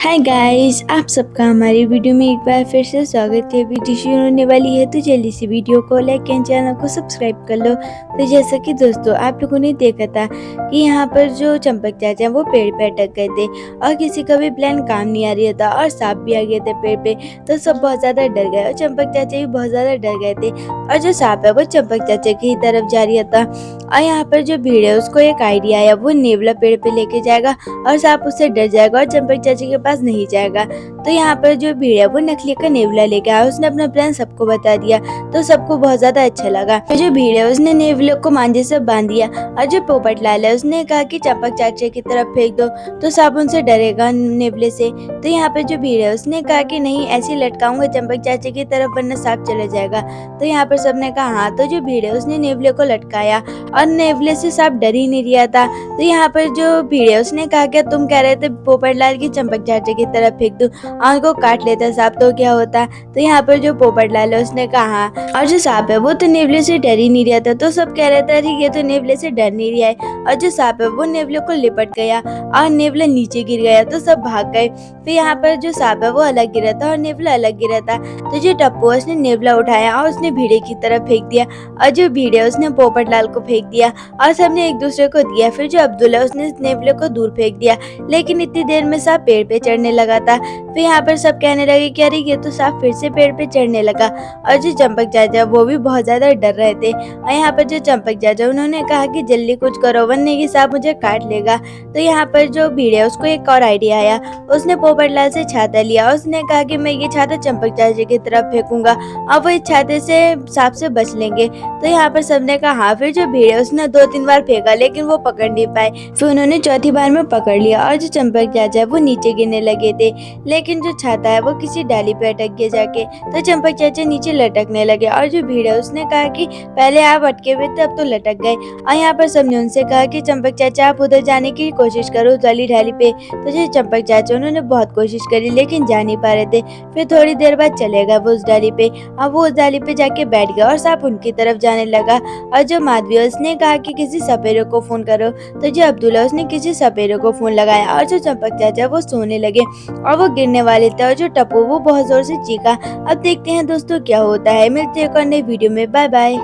Hi guys, आप सबका हमारी वीडियो में एक बार फिर से स्वागत है। वीडियो शुरू होने वाली है तो जल्दी से वीडियो को लाइक एंड चैनल को सब्सक्राइब कर लो। तो जैसा कि दोस्तों आप लोगों ने देखा था कि यहाँ पर जो चंपक चाचा हैं वो पेड़ पे अटक गए थे और किसी का भी प्लान काम नहीं आ रहा था और सांप भी आ गए थे पेड़ पे। तो सब बहुत ज़्यादा डर गए और चंपक चाचा भी बहुत ज़्यादा डर गए थे और जो सांप है वो चंपक चाचा की तरफ जा रहा था। और यहाँ पर जो भीड़ है उसको एक आइडिया आया, वो नेवला पेड़ पे लेके जाएगा और सांप उससे डर जाएगा और चंपक चाचा के पास नहीं जाएगा। तो यहाँ पर जो भीड़ है वो नकली का नेवला लेके आया, उसने अपना प्लान सबको बता दिया। तो सबको बहुत ज्यादा अच्छा लगा। तो जो भीड़ है उसने नेवले को मांझे से बांध दिया और जो पोपट लाल है उसने कहा कि चंपक चाचा की तरफ फेंक दो तो सांप उनसे डरेगा नेवले से। तो यहाँ पर जो भीड़ है उसने कहा कि नहीं, ऐसे लटकाऊंगा चंपक चाचा की तरफ वरना सांप चले जाएगा। तो यहाँ पर सबने कहा हाँ। तो जो भीड़ है उसने नेवले को लटकाया और नेवले से सांप डर ही नहीं रहा था। तो यहाँ पर जो भीड़ है उसने कहा क्या तुम कह रहे थे पोपटलाल की चंपक चाचा की तरफ फेंक दूं और उनको काट लेता सांप तो क्या होता। तो यहाँ पर जो पोपटलाल है उसने कहा हाँ। और जो सांप है वो तो नेवले से डर ही नहीं रहा था। तो सब कह रहे थे अरे ये तो नेवले से डर नहीं रहा है। और जो सांप है वो नेवले को लिपट गया और नेवला नीचे गिर गया। तो सब भाग गए। फिर यहाँ पर जो सांप है वो अलग गिरा था और नेवला अलग गिरा था। तो जो टप्पू है उसने नेवला उठाया और उसने भीड़े की तरफ फेंक दिया और जो भीड़ है उसने पोपटलाल को फेंक दिया और सबने एक दूसरे को दिया। फिर जो अब्दुल्ला उसने नेवले को दूर फेंक दिया, लेकिन इतनी देर में सांप पेड़ पे चढ़ने लगा था। फिर यहाँ पर सब कहने लगे कि अरे ये तो सांप फिर से पेड़ पे चढ़ने लगा। और जो चंपक चाचा वो भी बहुत ज्यादा डर रहे थे। और यहाँ पर जो चंपक चाचा उन्होंने कहा कि जल्दी कुछ करो वरना ये सांप मुझे काट लेगा। तो यहाँ पर जो भीड़ है उसको एक और आइडिया आया। उसने पोपटलाल से छाता लिया, उसने कहा कि मैं ये छाता चंपक चाचा की तरफ फेंकूंगा और वो इस छाते से सांप से बच लेंगे। तो यहाँ पर सबने कहा हाँ। फिर जो भीड़ है उसने 2-3 बार फेंका लेकिन वो पकड़ नहीं पाए। फिर उन्होंने चौथी बार में पकड़ लिया और जो चंपक चाचा है वो नीचे गिरने लगे थे, लेकिन जो छाता है वो किसी डाली पे अटक गया जाके। तो चंपक चाचा नीचे लटकने लगे और जो भीड़ है उसने कहा कि पहले आप अटके हुए थे अब तो लटक गए। और यहाँ पर सबने उनसे कहा कि चंपक चाचा आप उधर जाने की कोशिश करो उस वाली ढाली पे। तो जो चंपक चाचा उन्होंने बहुत कोशिश करी लेकिन जा नहीं पा रहे थे। फिर थोड़ी देर बाद चले गए वो उस डाली पे और वो उस डाली पे जाके बैठ गया और सांप उनकी तरफ जाने लगा। और जो माधवी है उसने कहा कि किसी सपेरे को फोन करो। तो जो अब्दुल्ला उसने किसी सपेरे को फोन लगाया और जो चंपक चाचा वो सोने लगे और वो गिरने वाले थे और जो टप्पू वो बहुत जोर से चीखा। अब देखते हैं दोस्तों क्या होता है। मिलते हैं एक और नई वीडियो में। Bye bye.